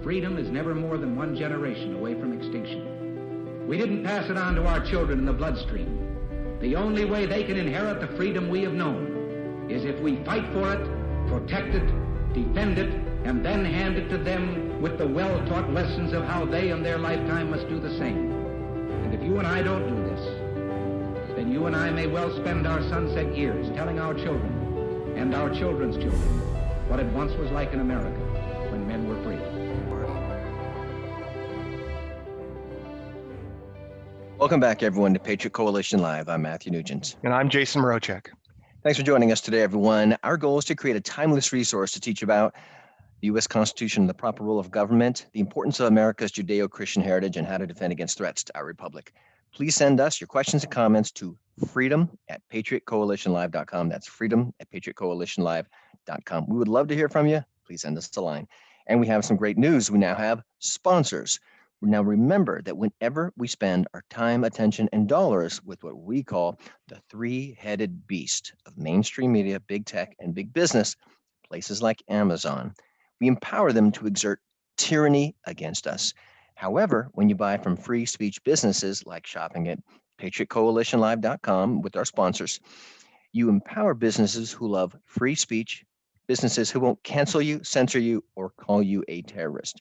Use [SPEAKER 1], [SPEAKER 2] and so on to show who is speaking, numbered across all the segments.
[SPEAKER 1] freedom is never more than one generation away from extinction. We didn't pass it on to our children in the bloodstream. The only way they can inherit the freedom we have known is if we fight for it, protect it, defend it, and then hand it to them with the well-taught lessons of how they in their lifetime must do the same. And if you and I don't do this, then you and I may well spend our sunset years telling our children and our children's children what it once was like in America when men were free.
[SPEAKER 2] Welcome back, everyone, to Patriot Coalition Live. I'm Matthew Nugent.
[SPEAKER 3] And I'm Jason Mrochek.
[SPEAKER 2] Thanks for joining us today, everyone. Our goal is to create a timeless resource to teach about the U.S. Constitution, the proper role of government, the importance of America's Judeo-Christian heritage, and how to defend against threats to our republic. Please send us your questions and comments to freedom@patriotcoalitionlive.com. That's freedom@patriotcoalitionlive.com. We would love to hear from you. Please send us a line. And we have some great news. We now have sponsors. Now, remember that whenever we spend our time, attention, and dollars with what we call the three-headed beast of mainstream media, big tech, and big business, places like Amazon, we empower them to exert tyranny against us. However, when you buy from free speech businesses like shopping at patriotcoalitionlive.com with our sponsors, you empower businesses who love free speech, businesses who won't cancel you, censor you, or call you a terrorist.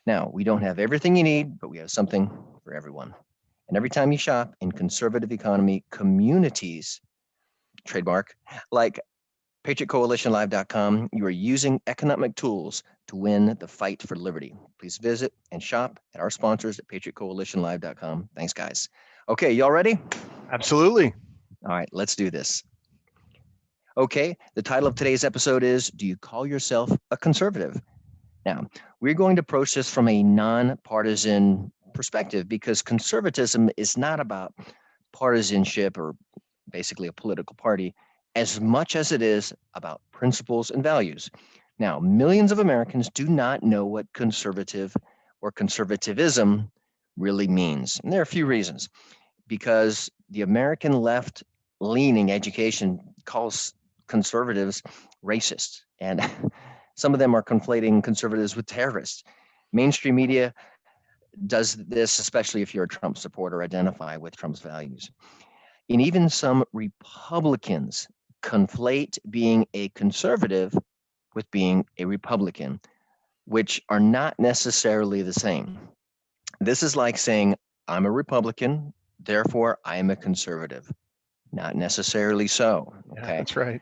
[SPEAKER 2] Now, we don't have everything you need, but we have something for everyone. And every time you shop in conservative economy communities, trademark, like patriotcoalitionlive.com, you are using economic tools to win the fight for liberty. Please visit and shop at our sponsors at patriotcoalitionlive.com. Thanks, guys. Okay, y'all ready?
[SPEAKER 3] Absolutely.
[SPEAKER 2] All right, let's do this. Okay, the title of today's episode is, Do You Call Yourself a Conservative? Now, we're going to approach this from a nonpartisan perspective because conservatism is not about partisanship or basically a political party as much as it is about principles and values. Now, millions of Americans do not know what conservative or conservatism really means. And there are a few reasons. Because the American left-leaning education calls conservatives racists, and some of them are conflating conservatives with terrorists. Mainstream media does this, especially if you're a Trump supporter, identify with Trump's values. And even some Republicans conflate being a conservative with being a Republican, which are not necessarily the same. This is like saying, I'm a Republican, therefore I am a conservative. Not necessarily so. Okay,
[SPEAKER 3] Yeah, that's right.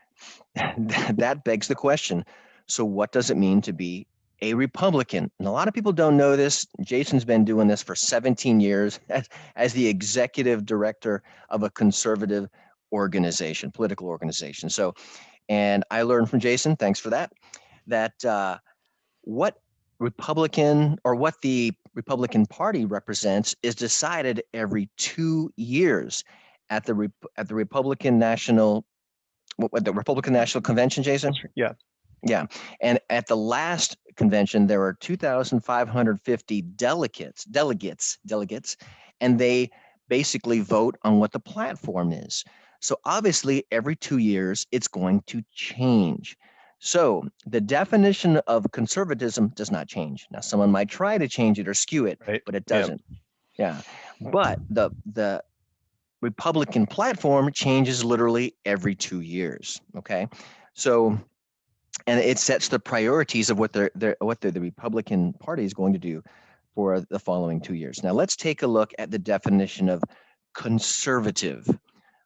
[SPEAKER 2] That begs the question. So what does it mean to be a Republican? And a lot of people don't know this. Jason's been doing this for 17 years as the executive director of a conservative organization, political organization. So, and I learned from Jason, thanks for that, that what Republican or what the Republican Party represents is decided every 2 years at the Republican National Convention, Jason?
[SPEAKER 3] Yeah.
[SPEAKER 2] Yeah. And at the last convention, there were 2,550 delegates, and they basically vote on what the platform is. So obviously, every 2 years, it's going to change. So the definition of conservatism does not change. Now, someone might try to change it or skew it,
[SPEAKER 3] Right.
[SPEAKER 2] but it doesn't. Yeah. But the Republican platform changes literally every 2 years. Okay. So, and it sets the priorities of what the Republican Party is going to do for the following 2 years. Now, let's take a look at the definition of conservative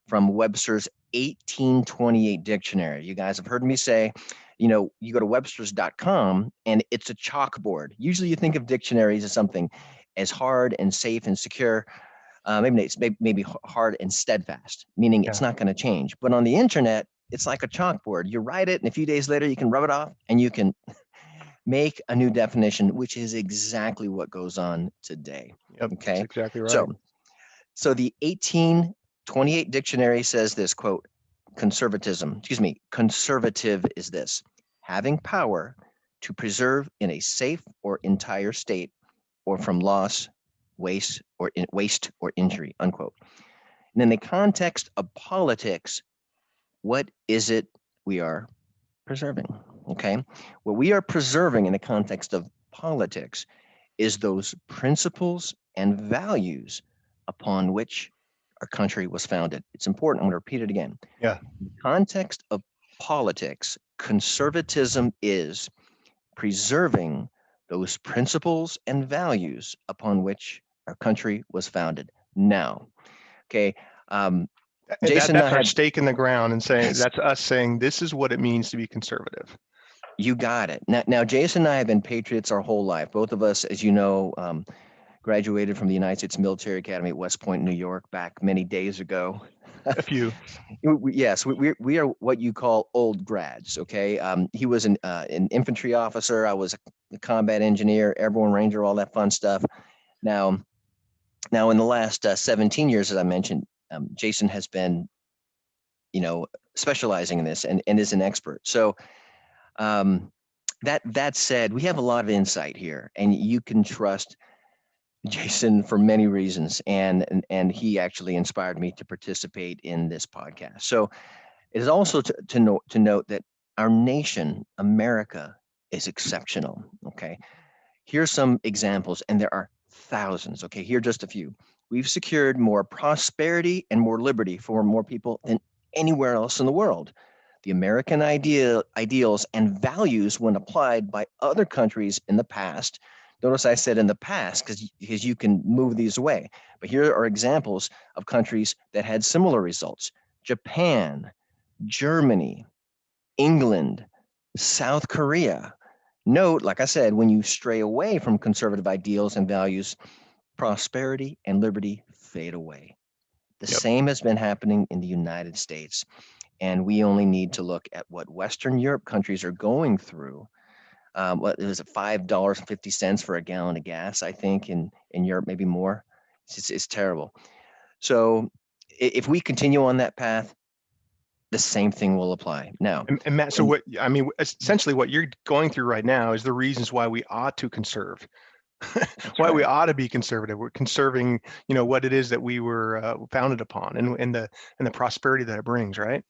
[SPEAKER 2] from Webster's 1828 dictionary. You guys have heard me say, you go to websters.com and it's a chalkboard. Usually you think of dictionaries as something as hard and safe and secure. Maybe hard and steadfast, meaning it's not going to change. But on the internet, it's like a chalkboard. You write it, and a few days later, you can rub it off, and you can make a new definition, which is exactly what goes on today.
[SPEAKER 3] Yep,
[SPEAKER 2] okay,
[SPEAKER 3] that's exactly right.
[SPEAKER 2] So the 1828 dictionary says this, quote, conservative is this: having power to preserve in a safe or entire state, or from loss, waste, or injury, unquote. And in the context of politics, what is it we are preserving? Okay, what we are preserving in the context of politics is those principles and values upon which our country was founded. It's important. I'm going to repeat it again.
[SPEAKER 3] Yeah.
[SPEAKER 2] In the context of politics, conservatism is preserving those principles and values upon which our country was founded. Now, okay, Jason and I
[SPEAKER 3] That's our
[SPEAKER 2] had,
[SPEAKER 3] stake in the ground and saying
[SPEAKER 2] yes,
[SPEAKER 3] that's us saying this is what it means to be conservative.
[SPEAKER 2] you got it. Now, Jason and I have been patriots our whole life. Both of us, as you know, graduated from the United States Military Academy at West Point, New York, back many days ago.
[SPEAKER 3] A few.
[SPEAKER 2] Yes, we are what you call old grads. Okay, he was an infantry officer. I was a combat engineer, airborne ranger, all that fun stuff. Now, in the last 17 years, as I mentioned, Jason has been, specializing in this and is an expert. So, that said, we have a lot of insight here, and you can trust Jason for many reasons, and he actually inspired me to participate in this podcast. So it is also to note that our nation, America, is exceptional. Okay, here's some examples, and there are thousands. Okay, here are just a few. We've secured more prosperity and more liberty for more people than anywhere else in the world. The American ideals and values, when applied by other countries in the past. Notice I said in the past because you can move these away. But here are examples of countries that had similar results: Japan, Germany, England, South Korea. Note, like I said, when you stray away from conservative ideals and values, prosperity and liberty fade away. The
[SPEAKER 3] Yep.
[SPEAKER 2] same has been happening in the United States. And we only need to look at what Western Europe countries are going through. What was it, $5.50 for a gallon of gas, I think, in Europe, maybe more. It's terrible. So if we continue on that path, the same thing will apply. Now,
[SPEAKER 3] And Matt, so what I mean, essentially what you're going through right now is the reasons why we ought to conserve. Why we ought to be conservative. We're conserving, what it is that we were founded upon, and the prosperity that it brings, right?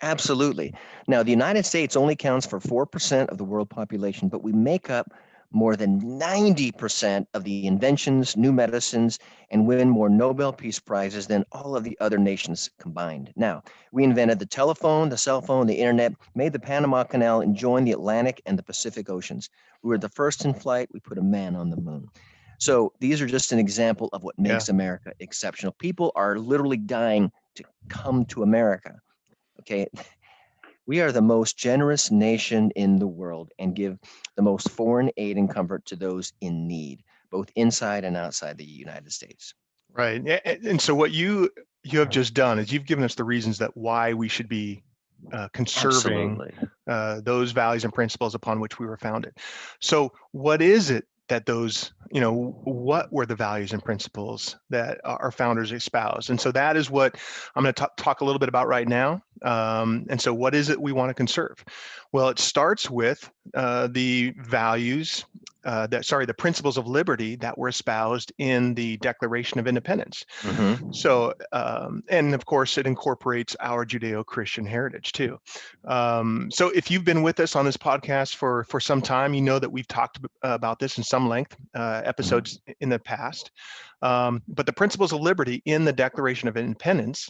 [SPEAKER 2] Absolutely. Now, the United States only counts for 4% of the world population, but we make up more than 90% of the inventions, new medicines, and win more Nobel Peace Prizes than all of the other nations combined. Now, we invented the telephone, the cell phone, the internet, made the Panama Canal, and joined the Atlantic and the Pacific Oceans. We were the first in flight. We put a man on the moon. So these are just an example of what makes America exceptional. People are literally dying to come to America. Okay, we are the most generous nation in the world and give the most foreign aid and comfort to those in need, both inside and outside the United States.
[SPEAKER 3] Right. And so what you have just done is you've given us the reasons that why we should be conserving those values and principles upon which we were founded. So what is it that those, what were the values and principles that our founders espoused? And so that is what I'm going to talk a little bit about right now. And so what is it we want to conserve? Well, it starts with the values, the principles of liberty that were espoused in the Declaration of Independence.
[SPEAKER 2] Mm-hmm.
[SPEAKER 3] So, and of course, it incorporates our Judeo-Christian heritage too. So if you've been with us on this podcast for some time, you know that we've talked about this in some length, episodes in the past. But the principles of liberty in the Declaration of Independence,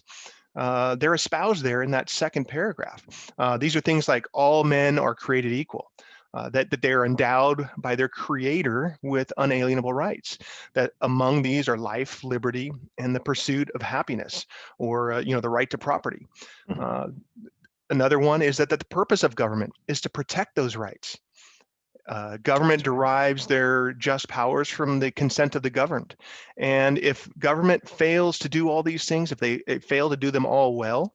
[SPEAKER 3] they're espoused there in that second paragraph. These are things like all men are created equal. That they are endowed by their creator with unalienable rights, that among these are life, liberty, and the pursuit of happiness, or the right to property. Another one is that the purpose of government is to protect those rights. Government derives their just powers from the consent of the governed. And if government fails to do all these things, if they fail to do them all well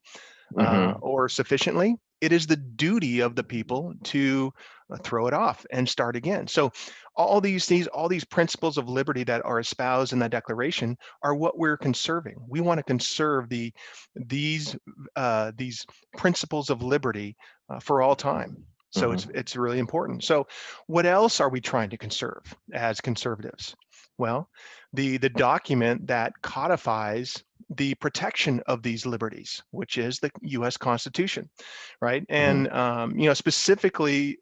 [SPEAKER 3] or sufficiently, it is the duty of the people to throw it off and start again. So all these principles of liberty that are espoused in that declaration are what we're conserving. We want to conserve these principles of liberty for all time. So it's really important. So what else are we trying to conserve as conservatives? Well, the document that codifies the protection of these liberties, which is the U.S. Constitution, right? And specifically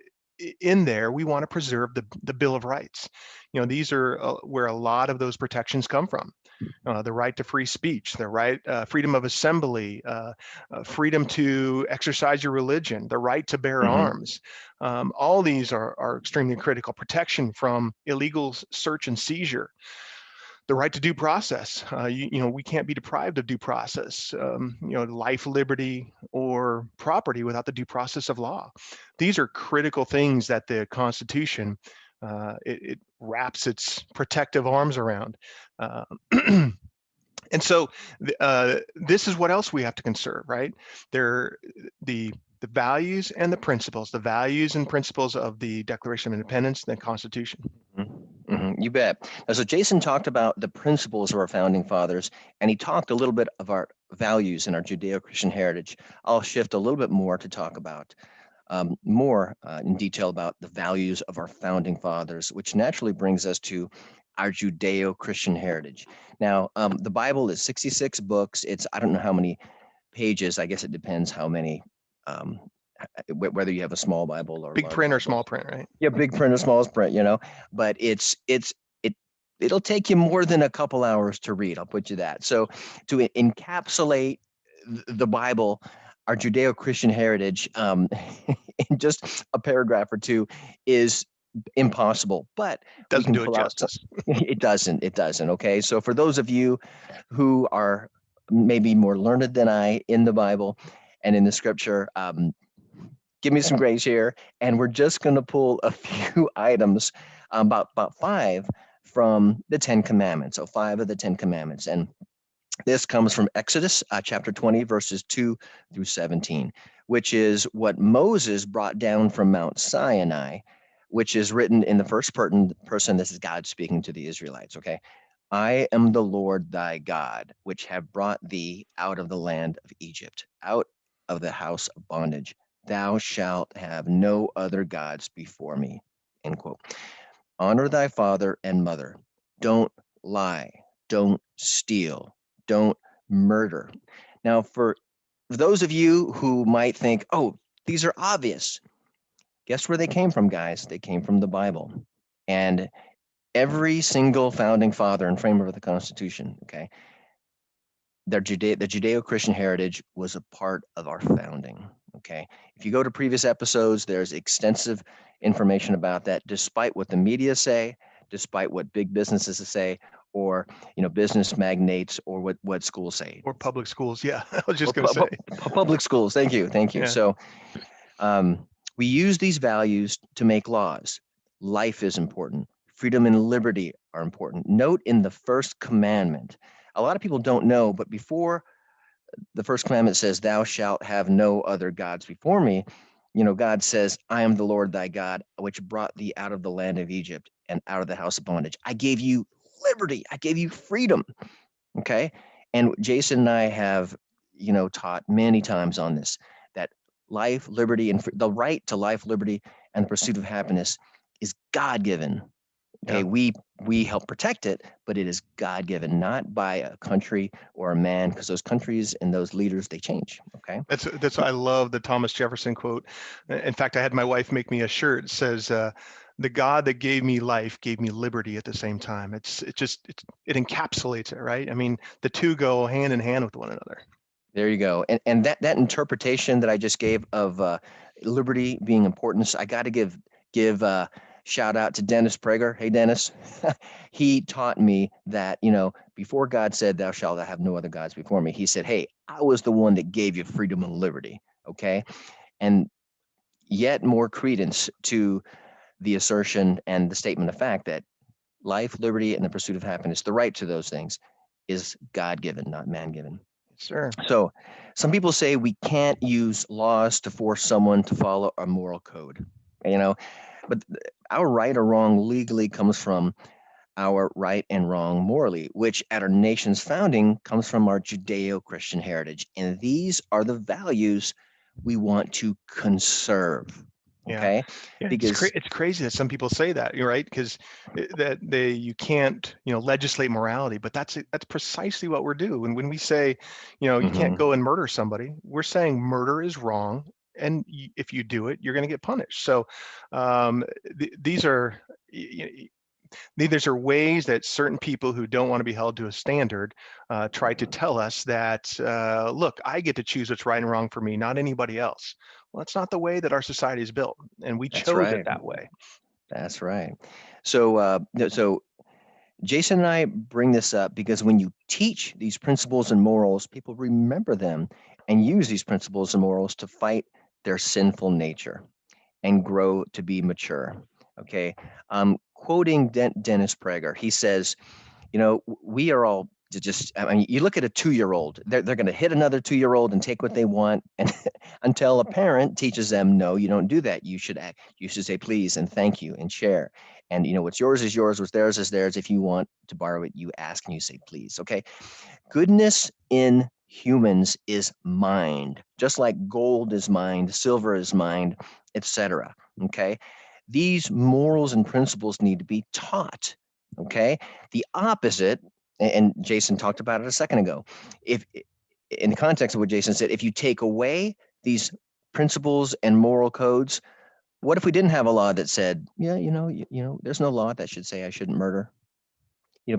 [SPEAKER 3] in there, we want to preserve the Bill of Rights. These are where a lot of those protections come from. The right to free speech, the right, freedom of assembly, freedom to exercise your religion, the right to bear arms. All these are extremely critical. Protection from illegal search and seizure. The right to due process. We can't be deprived of due process. Life, liberty, or property without the due process of law. These are critical things that the Constitution it wraps its protective arms around. And so this is what else we have to conserve, right? The values and the principles, the values and principles of the Declaration of Independence and the Constitution.
[SPEAKER 2] You bet. Now, so Jason talked about the principles of our founding fathers, and he talked a little bit of our values and our Judeo-Christian heritage. I'll shift a little bit more to talk about more in detail about the values of our founding fathers, which naturally brings us to our Judeo-Christian heritage. Now, the Bible is 66 books. I don't know how many pages. I guess it depends how many, whether you have a small Bible or
[SPEAKER 3] big print or small print, right?
[SPEAKER 2] Yeah, big print or small print, but it'll take you more than a couple hours to read. I'll put you that. So to encapsulate the Bible, our Judeo-Christian heritage, in just a paragraph or two is impossible, but
[SPEAKER 3] doesn't do it justice.
[SPEAKER 2] It doesn't. Okay. So for those of you who are maybe more learned than I in the Bible and in the scripture, give me some grace here. And we're just going to pull a few items, about 5 from the 10 Commandments. So 5 of the 10 Commandments. And this comes from Exodus chapter 20, verses 2 through 17, which is what Moses brought down from Mount Sinai, which is written in the first person. This is God speaking to the Israelites. Okay. I am the Lord thy God, which have brought thee out of the land of Egypt, out of the house of bondage. Thou shalt have no other gods before me. End quote. Honor thy father and mother. Don't lie. Don't steal. Don't murder. Now, for those of you who might think, oh, these are obvious, guess where they came from, guys? They came from the Bible. And every single founding father and framer of the Constitution, okay, the Judeo-Christian heritage was a part of our founding. Okay. If you go to previous episodes, there's extensive information about that, despite what the media say, despite what big businesses say, or business magnates, or what schools say.
[SPEAKER 3] Or public schools. Yeah. I was just going to say.
[SPEAKER 2] Public schools. Thank you. Yeah. So we use these values to make laws. Life is important. Freedom and liberty are important. Note in the first commandment, a lot of people don't know, but before the first commandment says, thou shalt have no other gods before me, God says, I am the Lord thy God, which brought thee out of the land of Egypt and out of the house of bondage. I gave you liberty. I gave you freedom. Okay. And Jason and I have, taught many times on this, that life, liberty, and the right to life, liberty, and the pursuit of happiness is God-given. Okay, yeah. We help protect it, but it is God-given, not by a country or a man, because those countries and those leaders, they change. Okay,
[SPEAKER 3] that's I love the Thomas Jefferson quote. In fact, I had my wife make me a shirt. It says, "The God that gave me life gave me liberty at the same time." It encapsulates it, right? I mean, the two go hand in hand with one another.
[SPEAKER 2] There you go. And that interpretation that I just gave of liberty being important, I got to give shout out to Dennis Prager. Hey, Dennis. He taught me that, before God said, thou shalt have no other gods before me, he said, hey, I was the one that gave you freedom and liberty. Okay. And yet more credence to the assertion and the statement of fact that life, liberty, and the pursuit of happiness, the right to those things, is God-given, not man-given.
[SPEAKER 3] Sure.
[SPEAKER 2] So some people say we can't use laws to force someone to follow a moral code, but our right or wrong legally comes from our right and wrong morally, which at our nation's founding comes from our Judeo-Christian heritage. And these are the values we want to conserve. Okay.
[SPEAKER 3] Yeah, because it's crazy that some people say that, right? Because you can't, legislate morality, but that's precisely what we're doing. When we say, you can't go and murder somebody, we're saying murder is wrong if you do it, you're going to get punished. So these are these are ways that certain people who don't want to be held to a standard try to tell us that, look, I get to choose what's right and wrong for me, not anybody else. Well, that's not the way that our society is built, and we
[SPEAKER 2] That's
[SPEAKER 3] chose it
[SPEAKER 2] right.
[SPEAKER 3] that way.
[SPEAKER 2] That's right. So Jason and I bring this up because when you teach these principles and morals, people remember them and use these principles and morals to fight their sinful nature and grow to be mature. Okay. Quoting Dennis Prager, he says, we are all I mean, you look at a 2-year-old, they're going to hit another 2-year-old and take what they want. And until a parent teaches them, no, you don't do that. You should say please and thank you and share. And what's yours is yours, what's theirs is theirs. If you want to borrow it, you ask and you say please. Okay. Goodness in humans is mined, just like gold is mined, silver is mined, etc. Okay. These morals and principles need to be taught. Okay. The opposite, and Jason talked about it a second ago, if in the context of what Jason said, if you take away these principles and moral codes, what if we didn't have a law that said, yeah, there's no law that should say I shouldn't murder?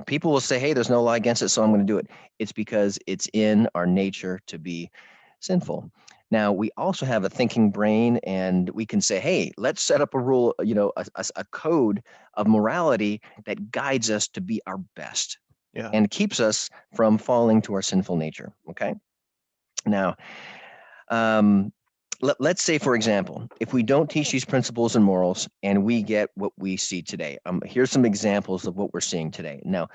[SPEAKER 2] People will say, hey, there's no law against it, so I'm going to do it. It's because it's in our nature to be sinful. Now, we also have a thinking brain, and we can say, hey, let's set up a rule, a code of morality that guides us to be our best.
[SPEAKER 3] Yeah.
[SPEAKER 2] And keeps us from falling to our sinful nature. Okay. Now, let's say, for example, if we don't teach these principles and morals and we get what we see today, here's some examples of what we're seeing today. Now,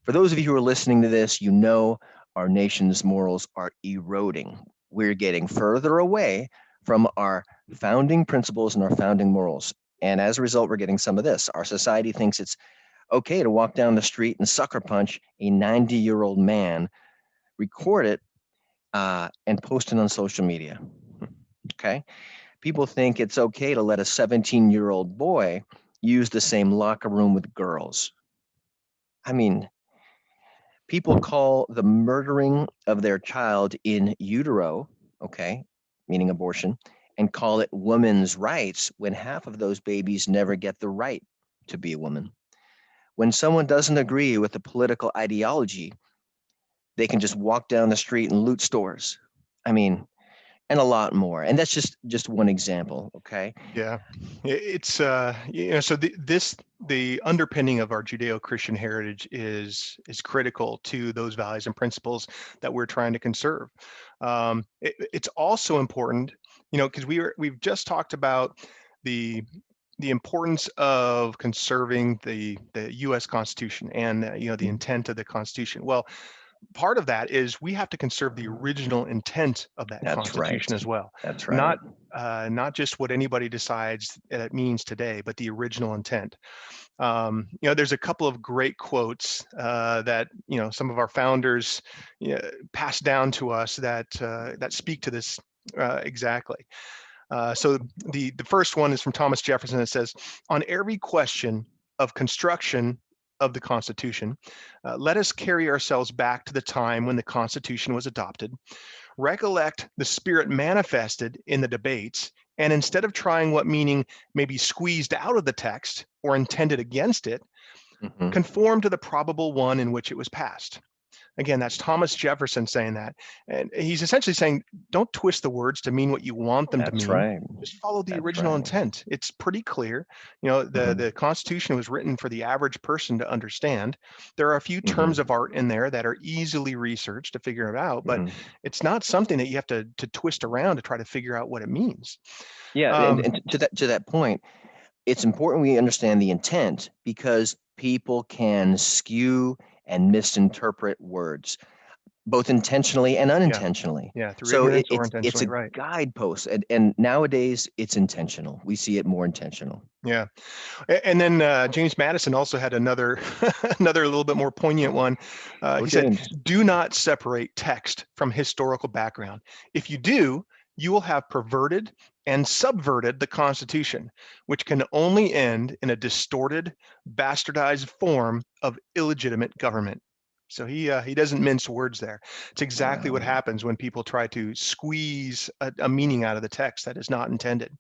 [SPEAKER 2] for those of you who are listening to this, our nation's morals are eroding. We're getting further away from our founding principles and our founding morals. And as a result, we're getting some of this. Our society thinks it's okay to walk down the street and sucker punch a 90-year-old man, record it, and post it on social media. Okay. People think it's okay to let a 17-year-old boy use the same locker room with girls. I mean, people call the murdering of their child in utero, okay, meaning abortion, and call it women's rights when half of those babies never get the right to be a woman. When someone doesn't agree with a political ideology, they can just walk down the street and loot stores. I mean, and a lot more. And that's just one example. Okay.
[SPEAKER 3] Yeah, it's so the underpinning of our Judeo-Christian heritage is critical to those values and principles that we're trying to conserve. It's also important, because we've just talked about the importance of conserving the U.S. Constitution and the intent of the Constitution. Well, part of that is we have to conserve the original intent of that
[SPEAKER 2] That's
[SPEAKER 3] Constitution
[SPEAKER 2] right.
[SPEAKER 3] as well.
[SPEAKER 2] That's right.
[SPEAKER 3] Not just what anybody decides that it means today, but the original intent. There's a couple of great quotes that some of our founders passed down to us that speak to this exactly. So the first one is from Thomas Jefferson. It says, "On every question of construction of the Constitution, let us carry ourselves back to the time when the Constitution was adopted, recollect the spirit manifested in the debates, and instead of trying what meaning may be squeezed out of the text or intended against it, conform to the probable one in which it was passed." Again, that's Thomas Jefferson saying that. And he's essentially saying, don't twist the words to mean what you want them to
[SPEAKER 2] That's
[SPEAKER 3] mean.
[SPEAKER 2] right.
[SPEAKER 3] Just follow the
[SPEAKER 2] That's
[SPEAKER 3] original
[SPEAKER 2] right.
[SPEAKER 3] intent. It's pretty clear. The Constitution was written for the average person to understand. There are a few terms of art in there that are easily researched to figure it out, but it's not something that you have to twist around to try to figure out what it means.
[SPEAKER 2] Yeah, and to that point, it's important we understand the intent because people can skew and misinterpret words, both intentionally and unintentionally.
[SPEAKER 3] Yeah, through
[SPEAKER 2] So
[SPEAKER 3] ignorance or
[SPEAKER 2] it's
[SPEAKER 3] intentionally,
[SPEAKER 2] a
[SPEAKER 3] right.
[SPEAKER 2] guidepost, and nowadays it's intentional. We see it more intentional.
[SPEAKER 3] Yeah. And then James Madison also had another another little bit more poignant one. He said,
[SPEAKER 2] James.
[SPEAKER 3] "Do not separate text from historical background. If you do, you will have perverted and subverted the Constitution, which can only end in a distorted, bastardized form of illegitimate government." So he doesn't mince words there. It's exactly what
[SPEAKER 2] Yeah.
[SPEAKER 3] happens when people try to squeeze a meaning out of the text that is not intended.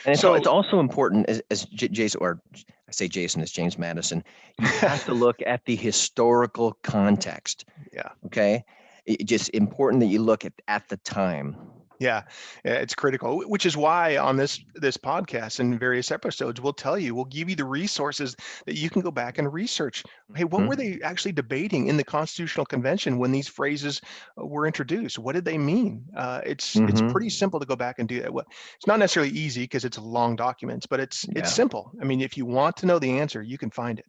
[SPEAKER 2] And it's
[SPEAKER 3] So
[SPEAKER 2] also important as Jason, or I say Jason, as James Madison, you have to look at the historical context.
[SPEAKER 3] yeah.
[SPEAKER 2] Okay. It's just important that you look at the time.
[SPEAKER 3] Yeah, it's critical, which is why on this podcast and various episodes, we'll give you the resources that you can go back and research. Hey, what were they actually debating in the Constitutional Convention when these phrases were introduced? What did they mean? It's pretty simple to go back and do that. Well, it's not necessarily easy because it's long documents, but it's simple. I mean, if you want to know the answer, you can find it.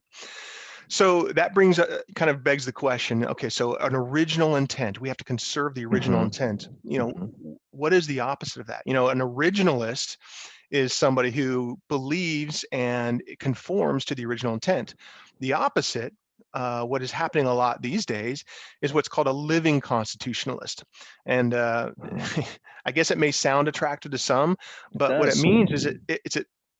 [SPEAKER 3] So that brings kind of begs the question, okay, so an original intent, we have to conserve the original intent. What is the opposite of that? An originalist is somebody who believes and conforms to the original intent. The opposite, what is happening a lot these days, is what's called a living constitutionalist. And I guess it may sound attractive to some, but what it means is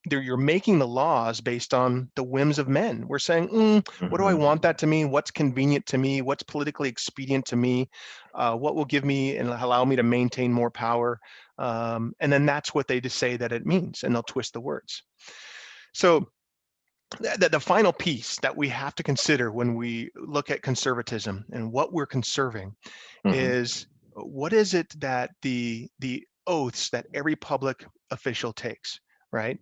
[SPEAKER 3] you're making the laws based on the whims of men. We're saying, what do I want that to mean? What's convenient to me? What's politically expedient to me? What will give me and allow me to maintain more power? And then that's what they just say that it means, and they'll twist the words. So the final piece that we have to consider when we look at conservatism and what we're conserving is, what is it that the oaths that every public official takes, right?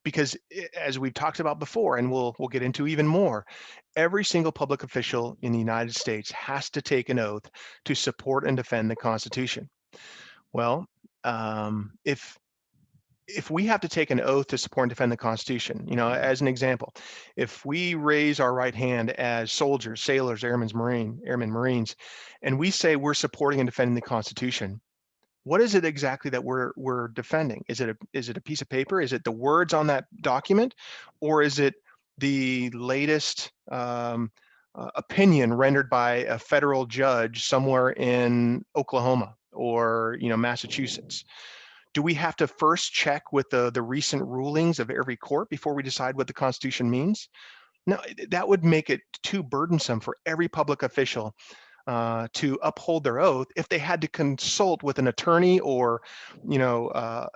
[SPEAKER 3] Because as we've talked about before, and we'll get into even more, every single public official in the United States has to take an oath to support and defend the Constitution. Well, if we have to take an oath to support and defend the Constitution, as an example, if we raise our right hand as soldiers, sailors, airmen, Marines, and we say we're supporting and defending the Constitution, what is it exactly that we're defending? Is it a piece of paper? Is it the words on that document, or is it the latest opinion rendered by a federal judge somewhere in Oklahoma or Massachusetts? Do we have to first check with the recent rulings of every court before we decide what the Constitution means? No, that would make it too burdensome for every public official to uphold their oath if they had to consult with an attorney or a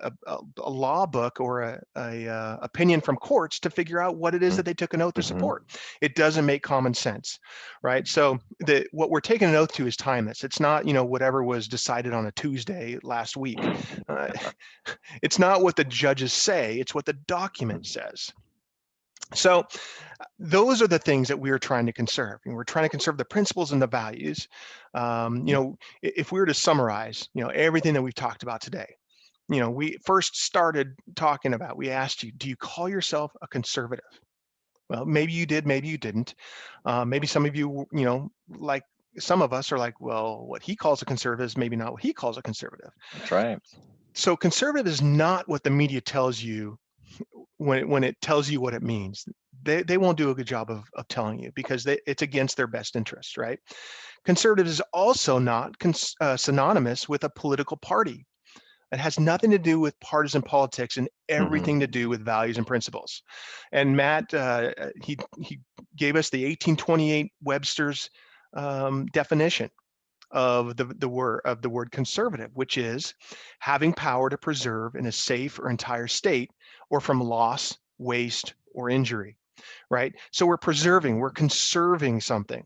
[SPEAKER 3] law book or a opinion from courts to figure out what it is that they took an oath to support. It doesn't make common sense, right? So what we're taking an oath to is timeless. It's not whatever was decided on a Tuesday last week. It's not what the judges say, it's what the document says. So those are the things that we are trying to conserve. And we're trying to conserve the principles and the values. If we were to summarize, everything that we've talked about today, we first started talking about, we asked you, do you call yourself a conservative? Well, maybe you did, maybe you didn't. Maybe some of you, like some of us are like, well, what he calls a conservative is maybe not what he calls a conservative.
[SPEAKER 2] That's right.
[SPEAKER 3] So conservative is not what the media tells you when it tells you what it means. They won't do a good job of telling you because it's against their best interests, right? Conservative is also not synonymous with a political party. It has nothing to do with partisan politics and everything to do with values and principles. And Matt, he gave us the 1828 Webster's definition of the word conservative, which is having power to preserve in a safe or entire state or from loss, waste, or injury, right? So we're preserving, we're conserving something.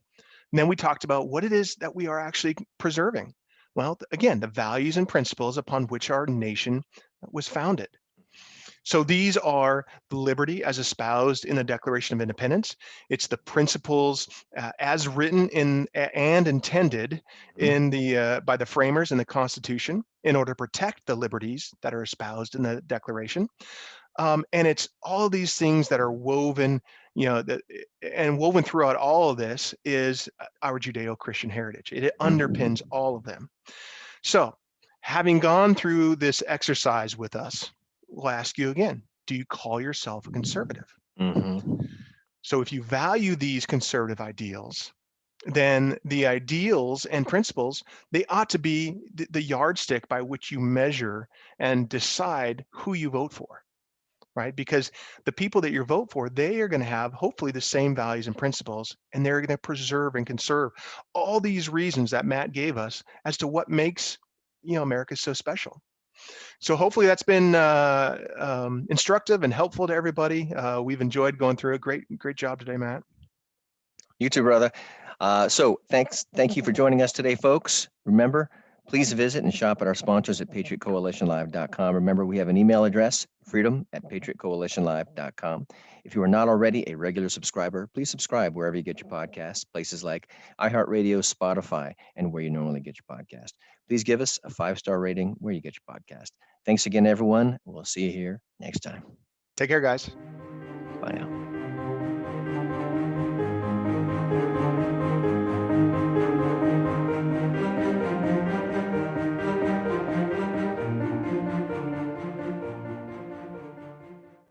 [SPEAKER 3] And then we talked about what it is that we are actually preserving. Well, again, the values and principles upon which our nation was founded. So these are the liberty as espoused in the Declaration of Independence. It's the principles as written in and intended in by the framers in the Constitution in order to protect the liberties that are espoused in the Declaration. And it's all of these things that are woven, and woven throughout all of this is our Judeo-Christian heritage. It underpins all of them. So having gone through this exercise with us, we'll ask you again, do you call yourself a conservative? So if you value these conservative ideals, then the ideals and principles, they ought to be the yardstick by which you measure and decide who you vote for. right? Because the people that you vote for, they are going to have hopefully the same values and principles, and they're going to preserve and conserve all these reasons that Matt gave us as to what makes, America so special. So hopefully that's been instructive and helpful to everybody. We've enjoyed going through it. Great job today, Matt.
[SPEAKER 2] You too, brother. So thank you for joining us today, folks. Remember, please visit and shop at our sponsors at patriotcoalitionlive.com. Remember, we have an email address, freedom@patriotcoalitionlive.com. If you are not already a regular subscriber, please subscribe wherever you get your podcasts, places like iHeartRadio, Spotify, and where you normally get your podcast. Please give us a 5-star rating where you get your podcast. Thanks again, everyone. We'll see you here next time.
[SPEAKER 3] Take care, guys.
[SPEAKER 2] Bye now.